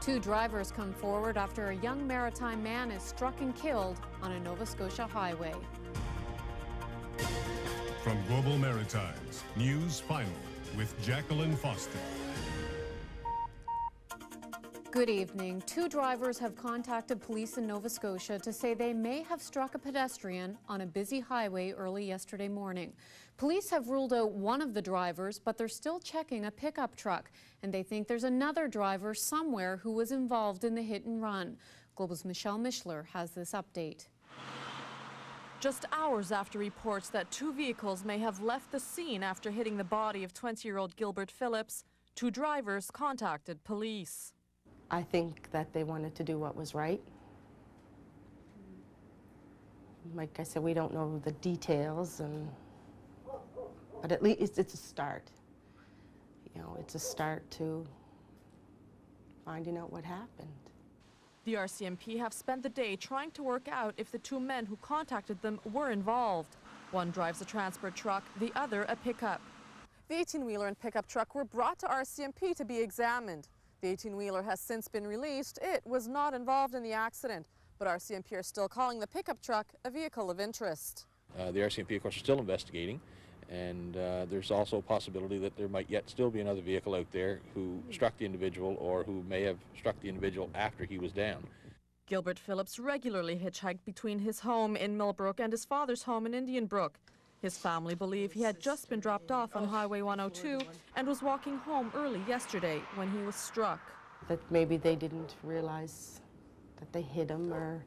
Two drivers come forward after a young maritime man is struck and killed on a Nova Scotia highway. From Global Maritimes, News Final with Jacqueline Foster. Good evening. Two drivers have contacted police in Nova Scotia to say they may have struck a pedestrian on a busy highway early yesterday morning. Police have ruled out one of the drivers, but they're still checking a pickup truck, and they think there's another driver somewhere who was involved in the hit and run. Global's Michelle Mishler has this update. Just hours after reports that two vehicles may have left the scene after hitting the body of 20-year-old Gilbert Phillips, two drivers contacted police. I think that they wanted to do what was right. Like I said, we don't know the details, but at least it's a start. You know, it's a start to finding out what happened. The RCMP have spent the day trying to work out if the two men who contacted them were involved. One drives a transport truck, the other a pickup. The 18-wheeler and pickup truck were brought to RCMP to be examined. The 18-wheeler has since been released. It was not involved in the accident, but RCMP are still calling the pickup truck a vehicle of interest. The RCMP, of course, are still investigating, and there's also a possibility that there might yet still be another vehicle out there who struck the individual or who may have struck the individual after he was down. Gilbert Phillips regularly hitchhiked between his home in Millbrook and his father's home in Indian Brook. His family believe he had just been dropped off on Highway 102 and was walking home early yesterday when he was struck. That maybe they didn't realize that they hit him, or,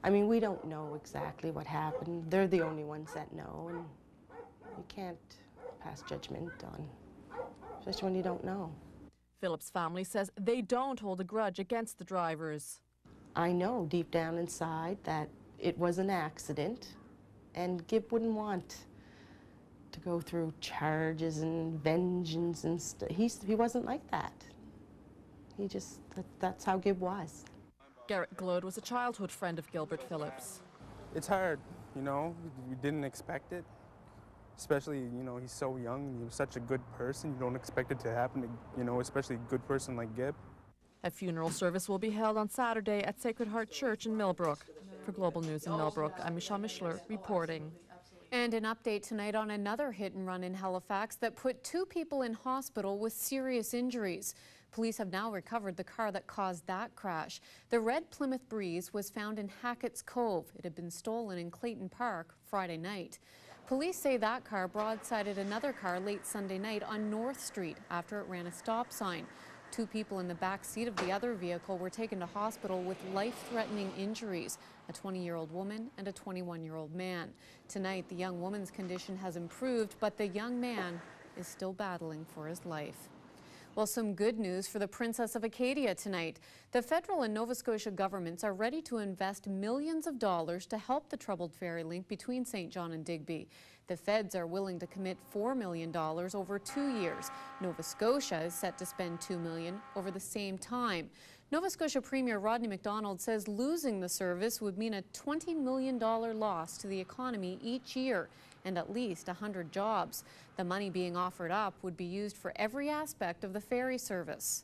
I mean, we don't know exactly what happened. They're the only ones that know, and you can't pass judgment on, especially when you don't know. Phillips' family says they don't hold a grudge against the drivers. I know deep down inside that it was an accident, and Gib wouldn't want to go through charges and vengeance and stuff. He wasn't like that. He just, that's how Gib was. Garrett Glode was a childhood friend of Gilbert Phillips. It's hard, you know, we didn't expect it. Especially, you know, he's so young, he was such a good person, you don't expect it to happen to, you know, especially a good person like Gib. A funeral service will be held on Saturday at Sacred Heart Church in Millbrook. For Global News in Millbrook, I'm Michelle Mishler reporting. And an update tonight on another hit and run in Halifax that put two people in hospital with serious injuries. Police have now recovered the car that caused that crash. The red Plymouth Breeze was found in Hackett's Cove. It had been stolen in Clayton Park Friday night. Police say that car broadsided another car late Sunday night on North Street after it ran a stop sign. Two people in the back seat of the other vehicle were taken to hospital with life-threatening injuries, a 20-year-old woman and a 21-year-old man. Tonight, the young woman's condition has improved, but the young man is still battling for his life. Well, some good news for the Princess of Acadia tonight. The federal and Nova Scotia governments are ready to invest millions of dollars to help the troubled ferry link between St. John and Digby. The feds are willing to commit $4 million over 2 years. Nova Scotia is set to spend $2 million over the same time. Nova Scotia Premier Rodney MacDonald says losing the service would mean a $20 million loss to the economy each year and at least 100 jobs. The money being offered up would be used for every aspect of the ferry service.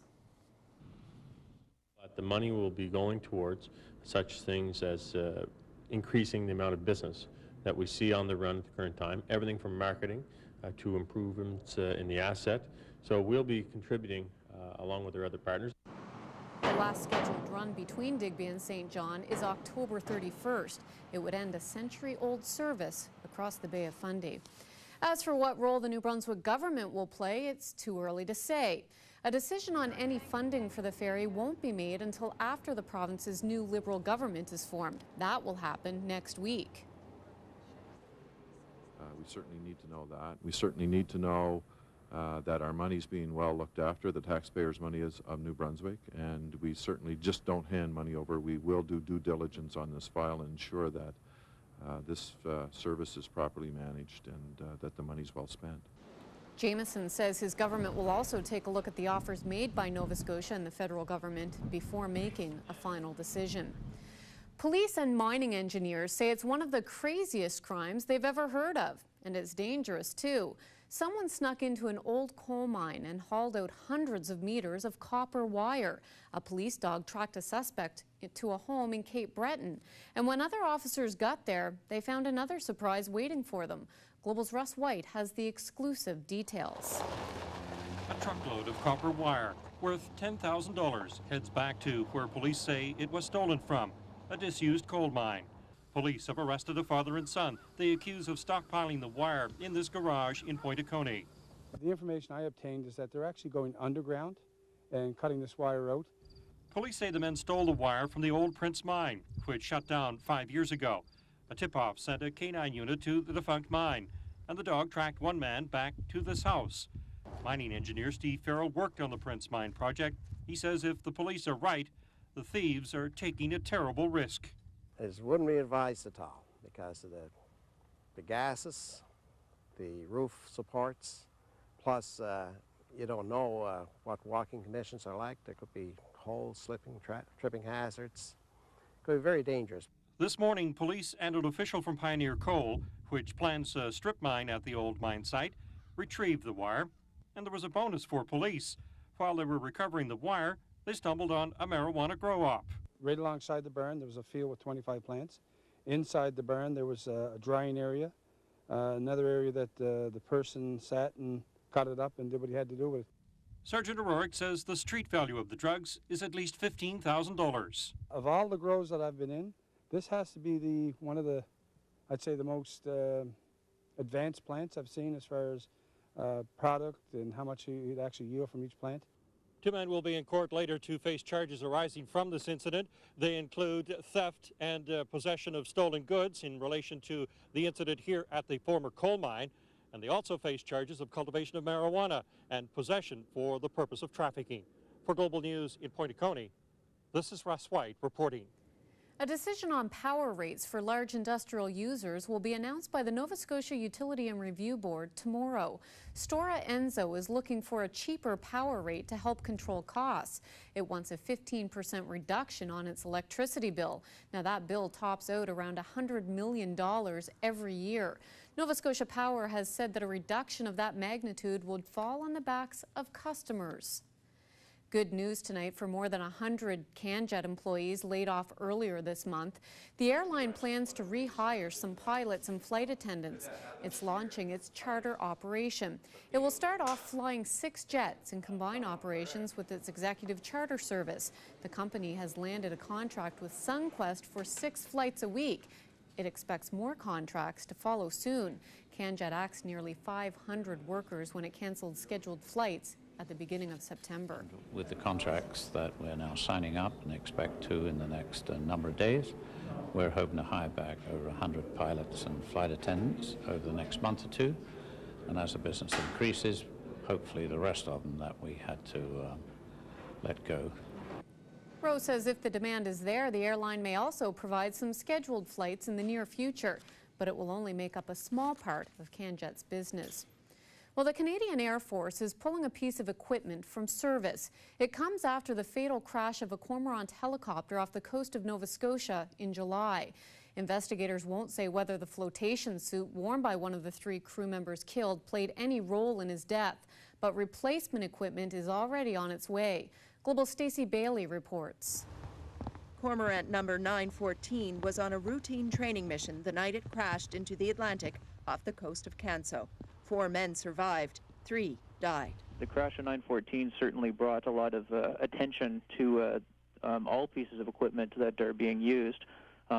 But the money will be going towards such things as increasing the amount of business that we see on the run at the current time, everything from marketing to improvements in the asset. So we'll be contributing along with our other partners. The last scheduled run between Digby and St. John is October 31st. It would end a century-old service across the Bay of Fundy. As for what role the New Brunswick government will play, it's too early to say. A decision on any funding for the ferry won't be made until after the province's new Liberal government is formed. That will happen next week. We certainly need to know that. We certainly need to know that our money's being well looked after, the taxpayers' money is of New Brunswick, and we certainly just don't hand money over. We will do due diligence on this file and ensure that this service is properly managed and that the money's well spent. Jameson says his government will also take a look at the offers made by Nova Scotia and the federal government before making a final decision. Police and mining engineers say it's one of the craziest crimes they've ever heard of, and it's dangerous too. Someone snuck into an old coal mine and hauled out hundreds of meters of copper wire. A police dog tracked a suspect to a home in Cape Breton. And when other officers got there, they found another surprise waiting for them. Global's Russ White has the exclusive details. A truckload of copper wire worth $10,000 heads back to where police say it was stolen from, a disused coal mine. Police have arrested a father and son they accuse of stockpiling the wire in this garage in Pointe-a-Coney. The information I obtained is that they're actually going underground and cutting this wire out. Police say the men stole the wire from the old Prince mine, which shut down 5 years ago. A tip-off sent a canine unit to the defunct mine, and the dog tracked one man back to this house. Mining engineer Steve Farrell worked on the Prince Mine project. He says if the police are right, the thieves are taking a terrible risk. It wouldn't be advised at all because of the gases, the roof supports, plus you don't know what walking conditions are like. There could be holes, slipping, tripping hazards. It could be very dangerous. This morning, police and an official from Pioneer Coal, which plans a strip mine at the old mine site, retrieved the wire. And there was a bonus for police. While they were recovering the wire, they stumbled on a marijuana grow-op. Right alongside the barn, there was a field with 25 plants. Inside the barn, there was a drying area, another area that the person sat and cut it up and did what he had to do with it. Sergeant O'Rourke says the street value of the drugs is at least $15,000. Of all the grows that I've been in, this has to be one of the, I'd say, the most advanced plants I've seen as far as product and how much he'd actually yield from each plant. Two men will be in court later to face charges arising from this incident. They include theft and possession of stolen goods in relation to the incident here at the former coal mine. And they also face charges of cultivation of marijuana and possession for the purpose of trafficking. For Global News in Pointe-a-Coney, this is Russ White reporting. A decision on power rates for large industrial users will be announced by the Nova Scotia Utility and Review Board tomorrow. Stora Enso is looking for a cheaper power rate to help control costs. It wants a 15% reduction on its electricity bill. Now that bill tops out around $100 million every year. Nova Scotia Power has said that a reduction of that magnitude would fall on the backs of customers. Good news tonight for more than 100 CanJet employees laid off earlier this month. The airline plans to rehire some pilots and flight attendants. It's launching its charter operation. It will start off flying 6 jets and combine operations with its executive charter service. The company has landed a contract with SunQuest for 6 flights a week. It expects more contracts to follow soon. CanJet axed nearly 500 workers when it canceled scheduled flights at the beginning of September. With the contracts that we're now signing up and expect to in the next number of days, we're hoping to hire back over 100 pilots and flight attendants over the next month or two. And as the business increases, hopefully the rest of them that we had to let go. Rowe says if the demand is there, the airline may also provide some scheduled flights in the near future, but it will only make up a small part of CanJet's business. Well, the Canadian Air Force is pulling a piece of equipment from service. It comes after the fatal crash of a Cormorant helicopter off the coast of Nova Scotia in July. Investigators won't say whether the flotation suit worn by one of the 3 crew members killed played any role in his death, but replacement equipment is already on its way. Global's Stacey Bailey reports. Cormorant number 914 was on a routine training mission the night it crashed into the Atlantic off the coast of Canso. 4 men survived, 3 died. The crash of 914 certainly brought a lot of attention to all pieces of equipment that are being used.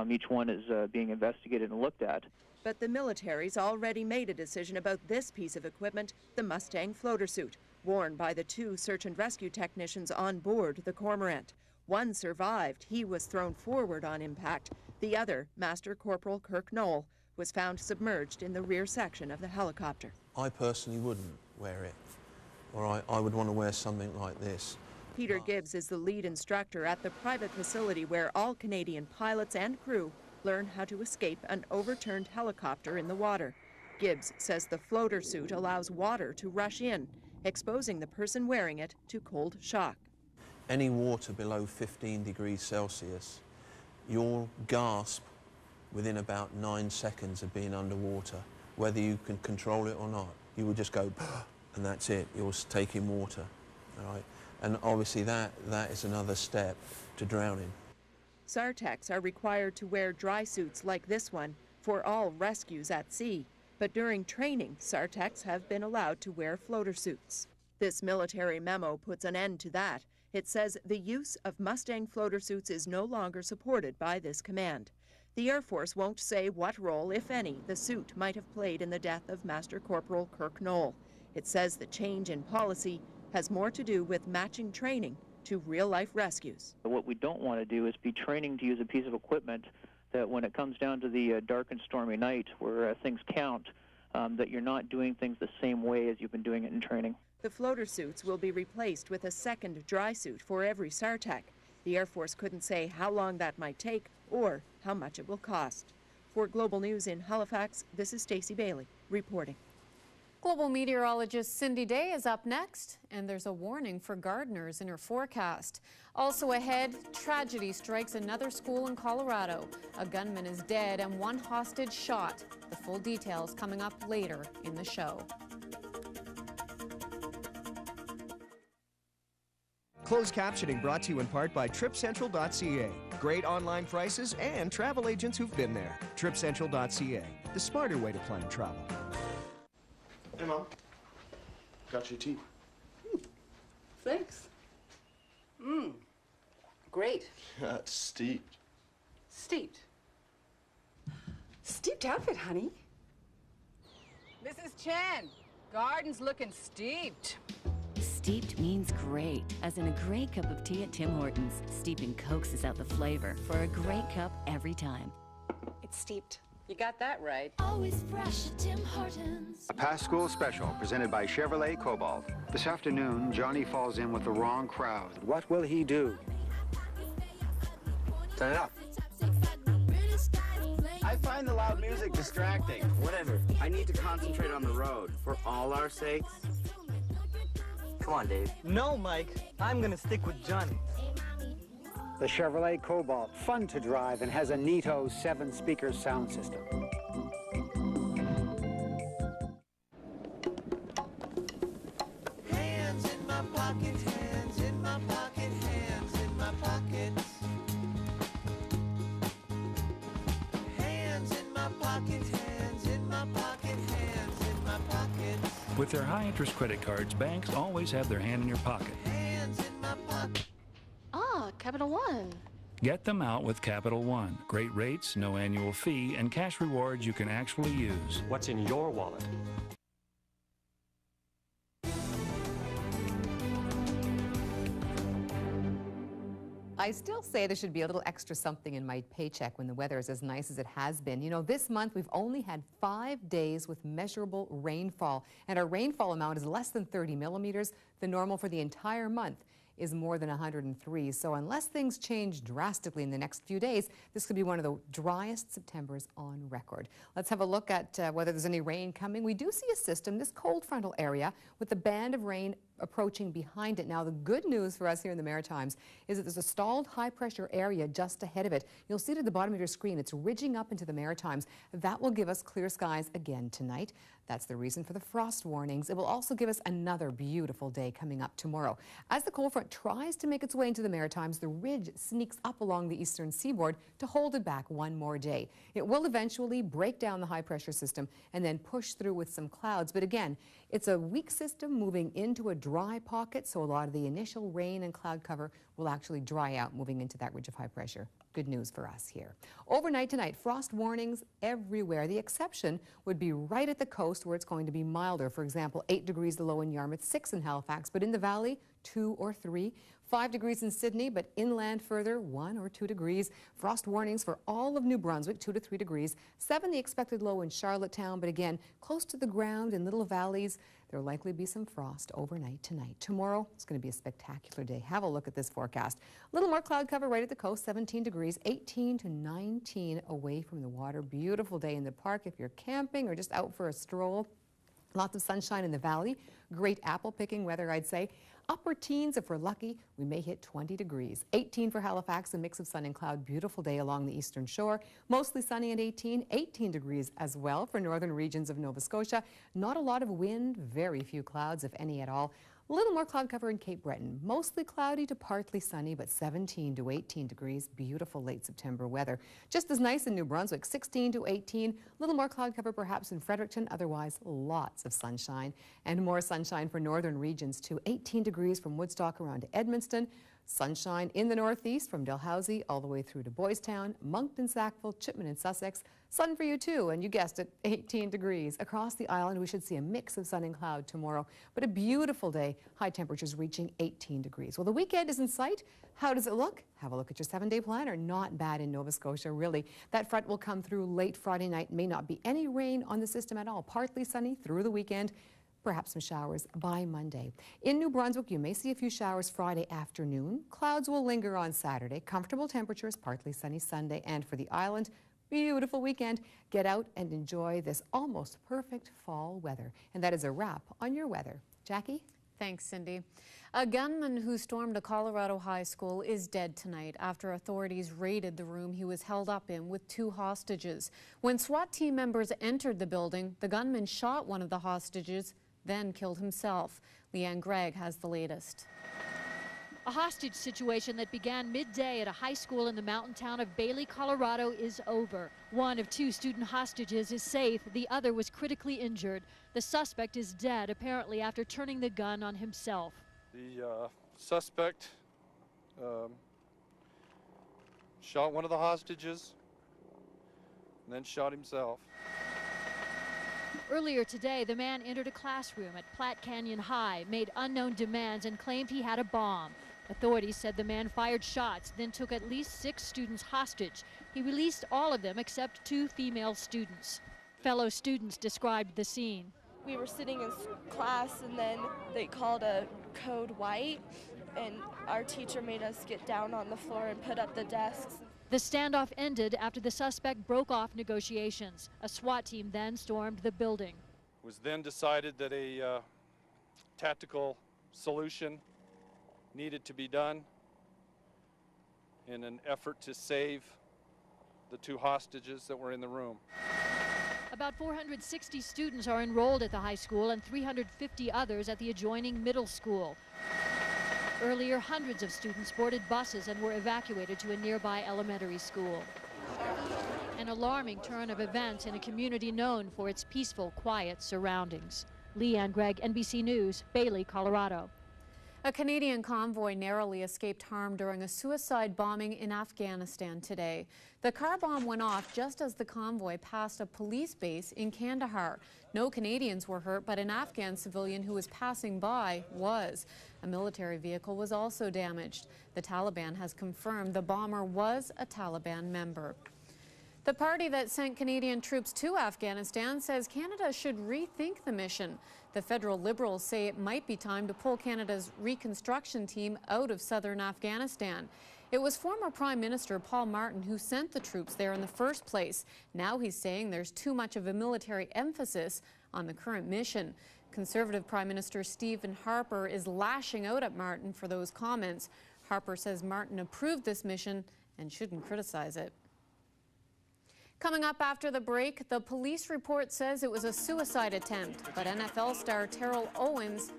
Each one is being investigated and looked at. But the military's already made a decision about this piece of equipment, the Mustang floater suit, worn by the 2 search and rescue technicians on board the Cormorant. One survived. He was thrown forward on impact. The other, Master Corporal Kirk Knoll, was found submerged in the rear section of the helicopter. I personally wouldn't wear it, or I would want to wear something like this. Peter Gibbs is the lead instructor at the private facility where all Canadian pilots and crew learn how to escape an overturned helicopter in the water. Gibbs says the floater suit allows water to rush in, exposing the person wearing it to cold shock. Any water below 15 degrees Celsius, you'll gasp within about 9 seconds of being underwater, whether you can control it or not. you will just go, and that's it. You'll take in water, all right? And obviously that is another step to drowning. SARTECs are required to wear dry suits like this one for all rescues at sea. But during training, SARTECs have been allowed to wear floater suits. This military memo puts an end to that. It says the use of Mustang floater suits is no longer supported by this command. The Air Force won't say what role, if any, the suit might have played in the death of Master Corporal Kirk Knoll. It says the change in policy has more to do with matching training to real-life rescues. What we don't want to do is be training to use a piece of equipment that when it comes down to the dark and stormy night where things count, that you're not doing things the same way as you've been doing it in training. The floater suits will be replaced with a second dry suit for every SARTEC. The Air Force couldn't say how long that might take or how much it will cost. For Global News in Halifax, this is Stacey Bailey reporting. Global meteorologist Cindy Day is up next, and there's a warning for gardeners in her forecast. Also ahead, tragedy strikes another school in Colorado. A gunman is dead and one hostage shot. The full details coming up later in the show. Closed captioning brought to you in part by TripCentral.ca. Great online prices and travel agents who've been there. TripCentral.ca, the smarter way to plan travel. Hey, Mom. Got your tea. Thanks. Great. It's steeped. Steeped. Steeped outfit, honey. Mrs. Chen, garden's looking steeped. Steeped means great, as in a great cup of tea at Tim Hortons. Steeping coaxes out the flavor for a great cup every time. It's steeped. You got that right. Always fresh at Tim Hortons. A past school special presented by Chevrolet Cobalt. This afternoon, Johnny falls in with the wrong crowd. What will he do? Turn it up. I find the loud music distracting. Whatever. I need to concentrate on the road. For all our sakes. Come on, Dave. No, Mike. I'm gonna stick with Johnny. The Chevrolet Cobalt, fun to drive and has a neato 7-speaker sound system. Hands in my pockets, hands in my pocket, hands in my pockets. Hands in my pockets, hands in my pocket, hands in my pockets. With their high-interest credit cards, banks always have their hand in your pocket. Hands in my pocket. Ah, Capital One. Get them out with Capital One. Great rates, no annual fee, and cash rewards you can actually use. What's in your wallet? I still say there should be a little extra something in my paycheck when the weather is as nice as it has been. You know, this month we've only had 5 days with measurable rainfall, and our rainfall amount is less than 30 millimeters. The normal for the entire month is more than 103. So unless things change drastically in the next few days, this could be one of the driest Septembers on record. Let's have a look at whether there's any rain coming. We do see a system, this cold frontal area, with a band of rain approaching behind it. Now, the good news for us here in the Maritimes is that there's a stalled high-pressure area just ahead of it. You'll see it at the bottom of your screen. It's ridging up into the Maritimes. That will give us clear skies again tonight. That's the reason for the frost warnings. It will also give us another beautiful day coming up tomorrow. As the cold front tries to make its way into the Maritimes, the ridge sneaks up along the eastern seaboard to hold it back one more day. It will eventually break down the high-pressure system and then push through with some clouds. But again, it's a weak system moving into a dry pocket, so a lot of the initial rain and cloud cover will actually dry out moving into that ridge of high pressure. Good news for us here. Overnight tonight, frost warnings everywhere. The exception would be right at the coast where it's going to be milder. For example, 8 degrees the low in Yarmouth, 6 in Halifax, but in the valley, 2 or 3. 5 degrees in Sydney, but inland further, 1 or 2 degrees. Frost warnings for all of New Brunswick, 2 to 3 degrees. 7 the expected low in Charlottetown, but again, close to the ground in little valleys. There'll likely be some frost overnight tonight. Tomorrow, it's going to be a spectacular day. Have a look at this forecast. A little more cloud cover right at the coast, 17 degrees, 18 to 19 away from the water. Beautiful day in the park if you're camping or just out for a stroll. Lots of sunshine in the valley. Great apple picking weather, I'd say. Upper teens if we're lucky. We may hit 20 degrees. 18 for Halifax, a mix of sun and cloud. Beautiful day along the eastern shore. Mostly sunny at 18. 18 degrees as well for northern regions of Nova Scotia. Not a lot of wind, very few clouds, if any at all. A little more cloud cover in Cape Breton. Mostly cloudy to partly sunny, but 17 to 18 degrees. Beautiful late September weather. Just as nice in New Brunswick, 16 to 18. A little more cloud cover perhaps in Fredericton. Otherwise, lots of sunshine. And more sunshine for northern regions too. 18 degrees from Woodstock around to Edmundston. Sunshine in the northeast from Dalhousie all the way through to Boys Town, Moncton, Sackville, Chipman and Sussex. Sun for you too, and you guessed it, 18 degrees. Across the island, we should see a mix of sun and cloud tomorrow, but a beautiful day, high temperatures reaching 18 degrees. Well, the weekend is in sight. How does it look? Have a look at your 7-day planner. Not bad in Nova Scotia, really. That front will come through late Friday night. May not be any rain on the system at all. Partly sunny through the weekend. Perhaps some showers by Monday. In New Brunswick, you may see a few showers Friday afternoon. Clouds will linger on Saturday. Comfortable temperatures, partly sunny Sunday. And for the island, beautiful weekend. Get out and enjoy this almost perfect fall weather. And that is a wrap on your weather. Jackie? Thanks, Cindy. A gunman who stormed a Colorado high school is dead tonight after authorities raided the room he was held up in with 2 hostages. When SWAT team members entered the building, the gunman shot one of the hostages, then killed himself. Leanne Gregg has the latest. A hostage situation that began midday at a high school in the mountain town of Bailey, Colorado is over. One of 2 student hostages is safe. The other was critically injured. The suspect is dead, apparently after turning the gun on himself. The suspect shot one of the hostages and then shot himself. Earlier today, the man entered a classroom at Platte Canyon High, made unknown demands, and claimed he had a bomb. Authorities said the man fired shots, then took at least 6 students hostage. He released all of them except 2 female students. Fellow students described the scene. We were sitting in class, and then they called a code white, and our teacher made us get down on the floor and put up the desks. The standoff ended after the suspect broke off negotiations. A SWAT team then stormed the building. It was then decided that a tactical solution needed to be done in an effort to save the 2 hostages that were in the room. About 460 students are enrolled at the high school and 350 others at the adjoining middle school. Earlier, hundreds of students boarded buses and were evacuated to a nearby elementary school. An alarming turn of events in a community known for its peaceful, quiet surroundings. Leanne Gregg, NBC News, Bailey, Colorado. A Canadian convoy narrowly escaped harm during a suicide bombing in Afghanistan today. The car bomb went off just as the convoy passed a police base in Kandahar. No Canadians were hurt, but an Afghan civilian who was passing by was. A military vehicle was also damaged. The Taliban has confirmed the bomber was a Taliban member. The party that sent Canadian troops to Afghanistan says Canada should rethink the mission. The federal Liberals say it might be time to pull Canada's reconstruction team out of southern Afghanistan. It was former Prime Minister Paul Martin who sent the troops there in the first place. Now he's saying there's too much of a military emphasis on the current mission. Conservative Prime Minister Stephen Harper is lashing out at Martin for those comments. Harper says Martin approved this mission and shouldn't criticize it. Coming up after the break, the police report says it was a suicide attempt, but NFL star Terrell Owens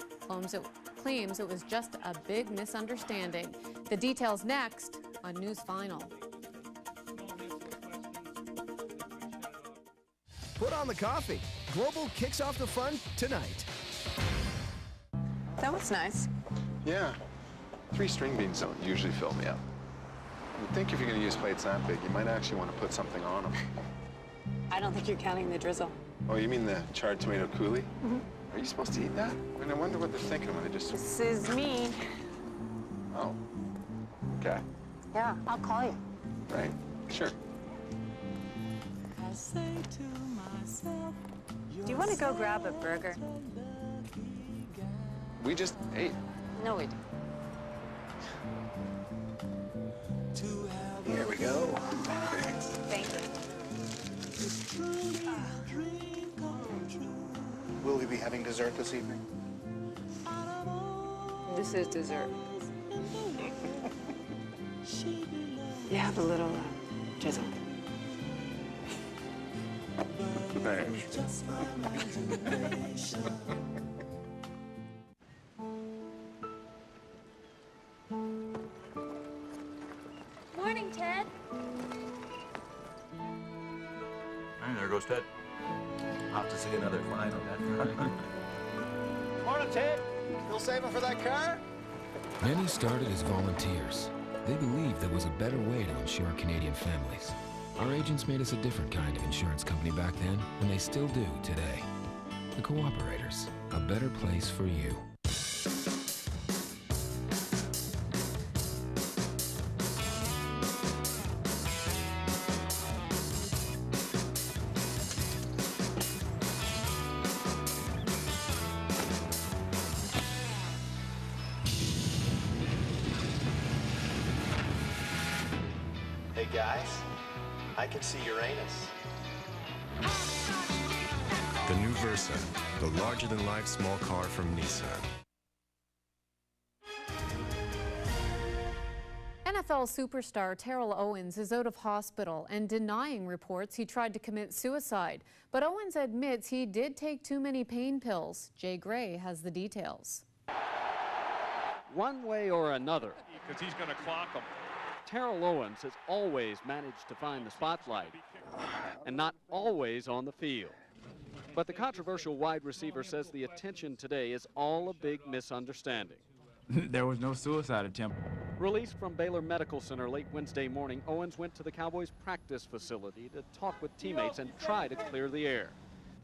claims it was just a big misunderstanding. The details next on News Final. Put on the coffee. Global kicks off the fun tonight. That was nice. Yeah. 3 string beans don't usually fill me up. You'd think if you're going to use plates that big, you might actually want to put something on them. I don't think you're counting the drizzle. Oh, you mean the charred tomato coulis? Mm-hmm. Are you supposed to eat that? I mean, I wonder what they're thinking when they just... This is me. Oh. Okay. Yeah, I'll call you. Right. Sure. I say to myself, do you want to go grab a burger? We just ate. No, we didn't. Here we go. Thank you. Will we be having dessert this evening? This is dessert. You have a little drizzle. Thanks. Morning, Ted. Hey, there goes Ted. Off to see another client on that front. Morning, Ted. Still saving for that car? Many started as volunteers. They believed there was a better way to insure Canadian families. Our agents made us a different kind of insurance company back then, and they still do today. The Cooperators, a better place for you. Hey, guys. I can see Uranus. The new Versa, the larger-than-life small car from Nissan. NFL superstar Terrell Owens is out of hospital and denying reports he tried to commit suicide. But Owens admits he did take too many pain pills. Jay Gray has the details. One way or another, Because he's going to clock them. Terrell Owens has always managed to find the spotlight, and not always on the field. But the controversial wide receiver says the attention today is all a big misunderstanding. There was no suicide attempt. Released from Baylor Medical Center late Wednesday morning, Owens went to the Cowboys practice facility to talk with teammates and try to clear the air.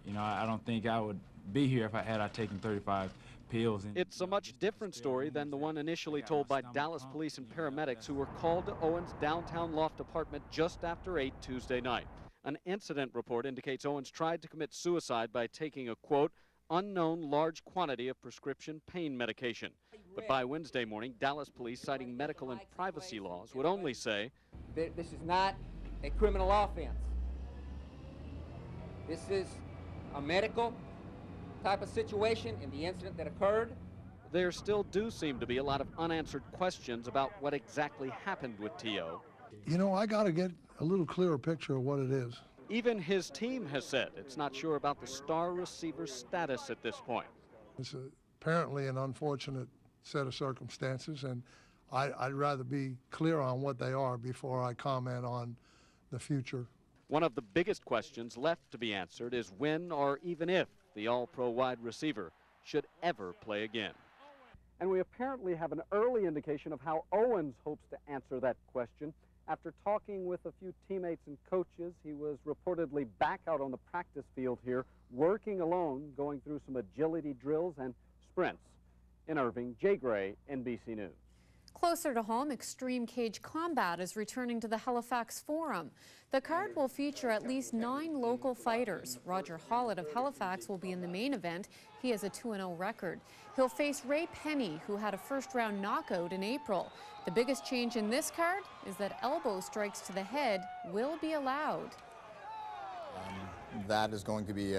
You know, I don't think I would be here if I had taken 35 pills. It's a much different story than the one initially told by Dallas police and paramedics who were called to Owens' downtown loft apartment just after 8 Tuesday night. An incident report indicates Owens tried to commit suicide by taking a, quote, unknown large quantity of prescription pain medication. But by Wednesday morning, Dallas police, citing medical and privacy laws, would only say, This is not a criminal offense. This is a medical type of situation in the incident that occurred. there still do seem to be a lot of unanswered questions about what exactly happened with T.O. You know, I got to get a little clearer picture of what it is. Even his team has said it's not sure about the star receiver's status at this point. It's apparently an unfortunate set of circumstances, and I'd rather be clear on what they are before I comment on the future. One of the biggest questions left to be answered is when or even if the All-Pro wide receiver should ever play again. And we apparently have an early indication of how Owens hopes to answer that question. After talking with a few teammates and coaches, he was reportedly back out on the practice field here, working alone, going through some agility drills and sprints. In Irving, Jay Gray, NBC News. Closer to home, Extreme Cage Combat is returning to the Halifax Forum. The card will feature at least 9 local fighters. Roger Hollett of Halifax will be in the main event. He has a 2-0 record. He'll face Ray Penny, who had a first-round knockout in April. The biggest change in this card is that elbow strikes to the head will be allowed. That is going to be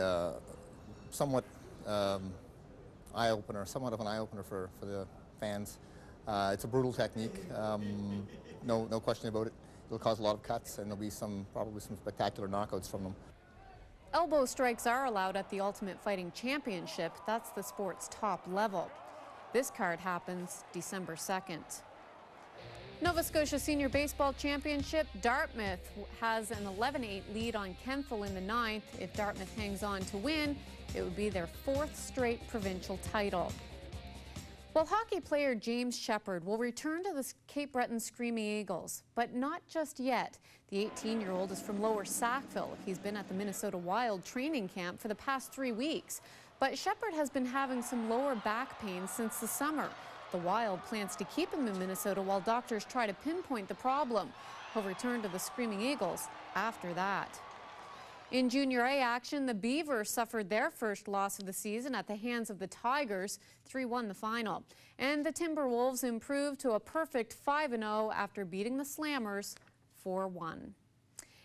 somewhat eye-opener, somewhat of an eye-opener for the fans. It's a brutal technique, no question about it. It'll cause a lot of cuts, and there'll be probably some spectacular knockouts from them. Elbow strikes are allowed at the Ultimate Fighting Championship. That's the sport's top level. This card happens December 2nd. Nova Scotia Senior Baseball Championship, Dartmouth has an 11-8 lead on Kemptville in the 9th. If Dartmouth hangs on to win, it would be their 4th straight provincial title. Well, hockey player James Shepherd will return to the Cape Breton Screaming Eagles, but not just yet. The 18-year-old is from Lower Sackville. He's been at the Minnesota Wild training camp for the past 3 weeks. But Shepherd has been having some lower back pain since the summer. The Wild plans to keep him in Minnesota while doctors try to pinpoint the problem. He'll return to the Screaming Eagles after that. In Junior A action, the Beavers suffered their first loss of the season at the hands of the Tigers, 3-1 the final. And the Timberwolves improved to a perfect 5-0 after beating the Slammers 4-1.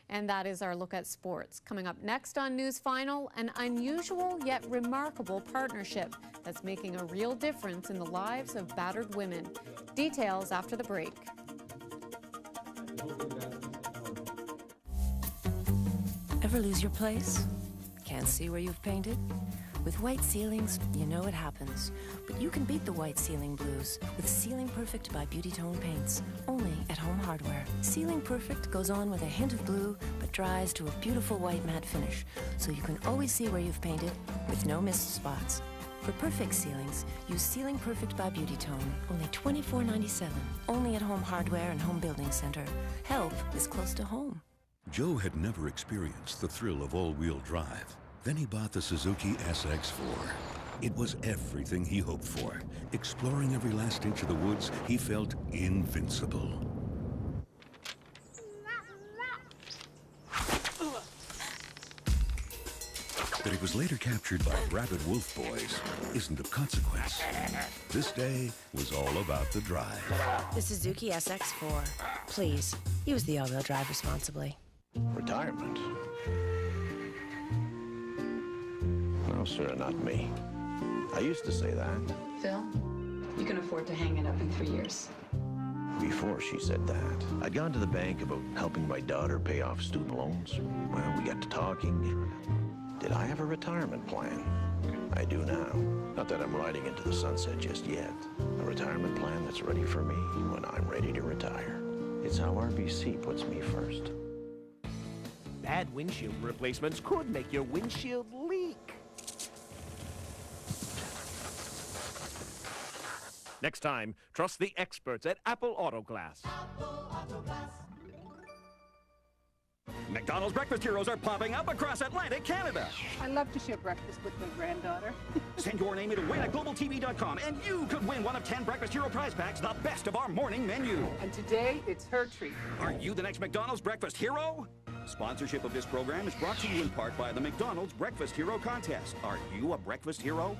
And that is our look at sports. Coming up next on News Final, an unusual yet remarkable partnership that's making a real difference in the lives of battered women. Details after the break. Ever lose your place? Can't see where you've painted? With white ceilings, you know it happens. But you can beat the white ceiling blues with Ceiling Perfect by Beauty Tone Paints, only at Home Hardware. Ceiling Perfect goes on with a hint of blue, but dries to a beautiful white matte finish, so you can always see where you've painted with no missed spots. For perfect ceilings, use Ceiling Perfect by Beauty Tone, only $24.97, only at Home Hardware and Home Building Center. Help is close to home. Joe had never experienced the thrill of all-wheel drive. Then he bought the Suzuki SX4. It was everything he hoped for. Exploring every last inch of the woods, he felt invincible. That he was later captured by rabid wolf boys isn't of consequence. This day was all about the drive. The Suzuki SX4. Please, use the all-wheel drive responsibly. Retirement? No, sir, not me. I used to say that. Phil, you can afford to hang it up in 3 years. Before she said that, I'd gone to the bank about helping my daughter pay off student loans. Well, we got to talking. Did I have a retirement plan? I do now. Not that I'm riding into the sunset just yet. A retirement plan that's ready for me when I'm ready to retire. It's how RBC puts me first. Bad windshield replacements could make your windshield leak. Next time, trust the experts at Apple Auto Glass. McDonald's Breakfast Heroes are popping up across Atlantic Canada. I love to share breakfast with my granddaughter. Send your name in to win at globaltv.com, and you could win one of 10 Breakfast Hero prize packs, the best of our morning menu. And today, it's her treat. Are you the next McDonald's Breakfast Hero? Sponsorship of this program is brought to you in part by the McDonald's Breakfast Hero Contest. Are you a breakfast hero?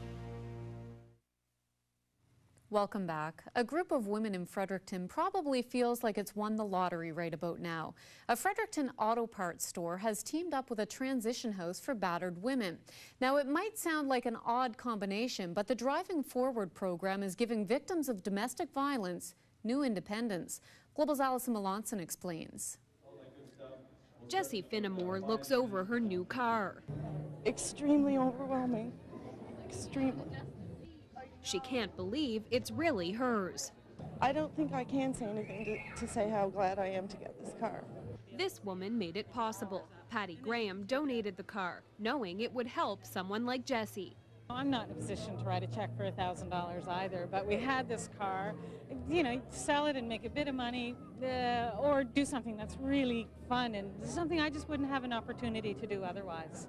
Welcome back. A group of women in Fredericton probably feels like it's won the lottery right about now. A Fredericton auto parts store has teamed up with a transition house for battered women. Now, it might sound like an odd combination, but the Driving Forward program is giving victims of domestic violence new independence. Global's Alison Melanson explains. Jessie Finnemore looks over her new car. Extremely overwhelming. Extremely. She can't believe it's really hers. I don't think I can say anything to say how glad I am to get this car. This woman made it possible. Patty Graham donated the car, knowing it would help someone like Jessie. I'm not in a position to write a check for $1,000 either, but we had this car, you know, sell it and make a bit of money, or do something that's really fun and something I just wouldn't have an opportunity to do otherwise.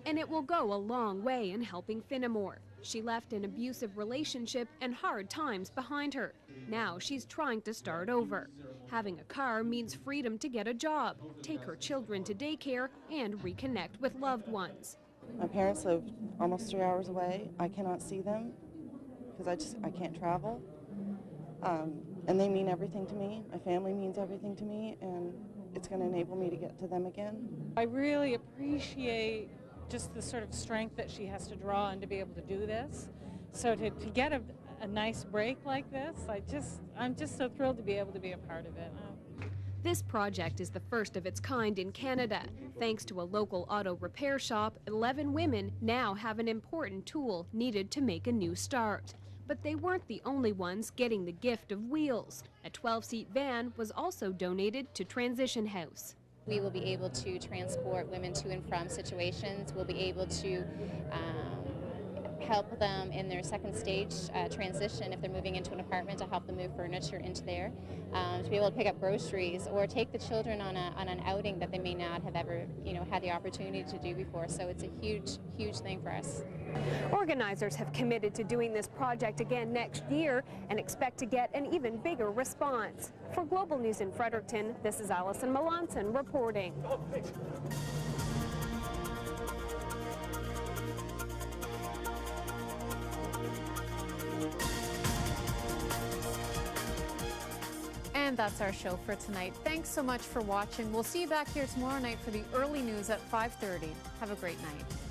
And it will go a long way in helping Finnemore. She left an abusive relationship and hard times behind her. Now she's trying to start over. Having a car means freedom to get a job, take her children to daycare, and reconnect with loved ones. My parents live almost 3 hours away. I cannot see them because I can't travel. And they mean everything to me. My family means everything to me, and it's going to enable me to get to them again. I really appreciate just the sort of strength that she has to draw on to be able to do this. So to get a nice break like this, I'm just so thrilled to be able to be a part of it. This project is the first of its kind in Canada. Thanks to a local auto repair shop, 11 women now have an important tool needed to make a new start. But they weren't the only ones getting the gift of wheels. A 12-seat van was also donated to Transition House. We will be able to transport women to and from situations. We'll be able to help them in their second stage transition if they're moving into an apartment, to help them move furniture into there, to be able to pick up groceries or take the children on an outing that they may not have ever had the opportunity to do before. So it's a huge thing for us. Organizers have committed to doing this project again next year and expect to get an even bigger response. For Global News in Fredericton, this is Alison Melanson reporting. And And that's our show for tonight. Thanks so much for watching. We'll see you back here tomorrow night for the early news at 5:30. Have a great night.